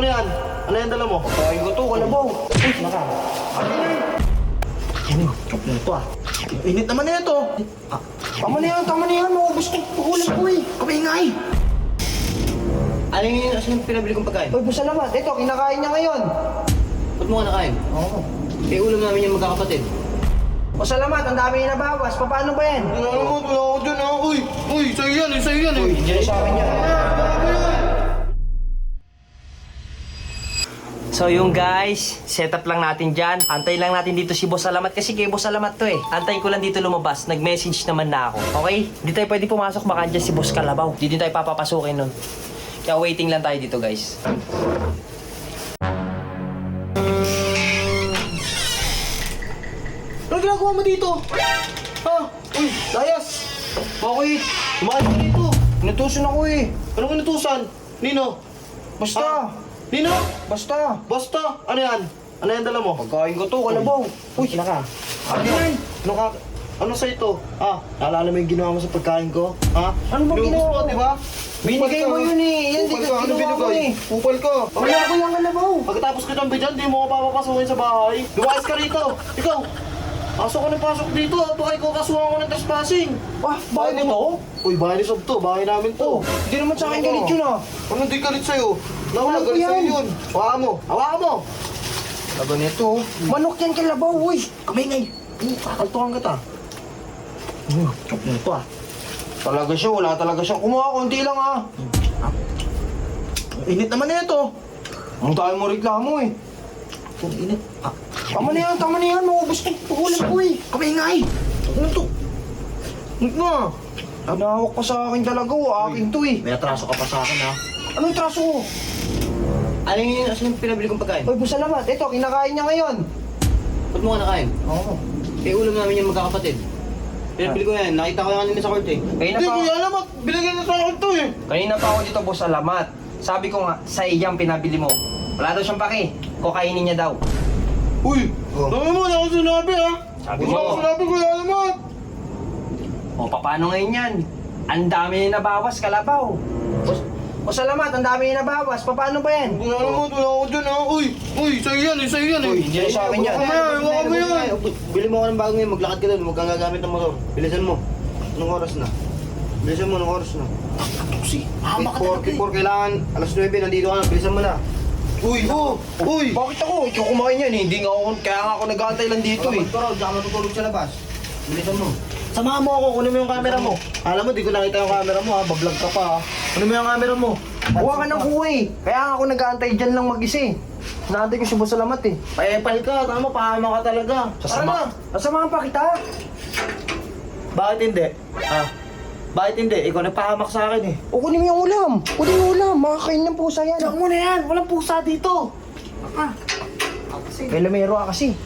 Ano yan? Ano yan dala mo? Pagkain ko to, kalabaw. Uy, naka. Ano yan? Ano? Chop na ito ah. Init naman na ito. Tama na yan. Maubos ko. Pakulam ko eh. Kamingay! Ano yung pinabili kong pagkain? Uy, salamat. Ito, kinakain niya ngayon. Ba't mo ka nakain? Oo. Eh, ulam namin yung magkakapatid. O salamat, ang dami na nabawas. Paano ba yan? Wala ako dyan ah. Uy, sa'yo yan eh. Uy, hindi na sa akin yan. So yung guys, setup lang natin dyan. Antay lang natin dito si Boss Salamat kasi kay Boss Salamat to eh. Antayin ko lang dito lumabas. Nag-message naman na ako. Okay? Hindi tayo pwede pumasok, baka andyan si Boss Kalabaw. Hindi din tayo papapasukin nun. Kaya waiting lang tayo dito guys. Ano ginagawa mo dito? Ha? Uy, Layas! Bakit? Kumain ka dito. Inutusan ako eh. Anong inutusan? Nino? Basta. Nino? Basta. Basta! Ano yan? Ano yan dala mo? Pagkain ko to, kalabaw. Uy, naka. Ano yan? Ano sa ito? Naalala mo yung ginawa mo sa pagkain ko? Ha? Ano bang Lubos ginawa mo, ko? di ba? Binigay mo yun eh. Yan, di Upal ka ka. Ano ginawa ko binigay? eh. Upal ka. Wala ko yung kalabaw. Pagkatapos kitang bidyan, di mo ko papapasukin sa bahay. Lumayas ka rito. Ikaw. Pasok ka ng pasok dito. Baka ikaw kasuhan ko ng trespassing. Bahay mo to? Uy, bahay ni Sob to. Bahay namin to. Hindi naman sa akin galit yun ah. Ano di galit sa'yo? Nawala, Alam ko galit sa'yo yan. yun. Hawakan mo. Hawakan mo. Lago nito. Manok yan kalabaw, uy. Kamingay. Kakaltuhan kita. Chop na ito ah. Talaga siya, wala talaga siya. Kumuha, konti lang ah. Init naman na ito. Ang dami mo reklamo eh. Kung init. Tama na yan. Maubos ko. Pakulam ko eh. Kamingay. Ano to? Huwag na. Nahawak pa sa akin talaga, akin to eh. May atraso ka pa sa akin ha. Anong traso ko? Ano yung pinabili kong pagkain? Uy, salamat. Ito, kinakain niya ngayon. Ba't mo ka nakain? Oo. Eh, ulam namin yung magkakapatid. Pinabili ko yan. Nakita ko yan kanina sa court eh. Hindi, kuya, alam mo. Binigyan na sa akin to eh. Kanina pa ako dito, Boss Salamat. Sabi ko nga, sa iyang pinabili mo. Wala daw siyang pake. Kokainin niya daw. Uy! Dami mo, wala akong sinabi ha. Sabi Wala mo. akong sinabi ko yan naman. O, paano ngayon yan? Ang dami na nabawas, Kalabaw. O salamat, ang dami na nabawas. Paano ba yan? Wala naman, wala ako dyan ha. Uy, sa'yo yan eh. Uy, hindi na sa akin yan. Huwag mo yan. Bili mo ako ng bago ngayon, maglakad ka doon. Huwag kang gagamit ng motor. Bilisan mo. Anong oras na? Bilisan mo, anong oras na? Tuksi, hama ka talaga eh. Kailangan, alas 9, nandito ka na. Bilisan mo na. Uy! Bakit ako? Ikaw kumain yan eh. Hindi nga ako, kaya nga ako nag-aantay lang dito eh. Magturo, diyan ka matutulog sa labas. Bilisan mo. Samahan mo ako, kunin mo yung camera mo. Alam mo, di ko nakita yung camera mo ha. Bablog ka pa ha. Kunin mo yung camera mo. Kuha ka ng kuha eh. Kaya nga ako nag-aantay dyan lang mag-isa eh. Naantay ko si Boss Salamat eh. Paepal ka, tama, pahama ka talaga. Tara na. Sasamahan pa kita. Bakit hindi? Bakit hindi? Ikaw nagpahamak sa akin eh. O kunin mo yung ulam. Kunin mo yung ulam. Makakain ng pusa yan. Diyan mo na yan, walang pusa dito. May lamero ka kasi.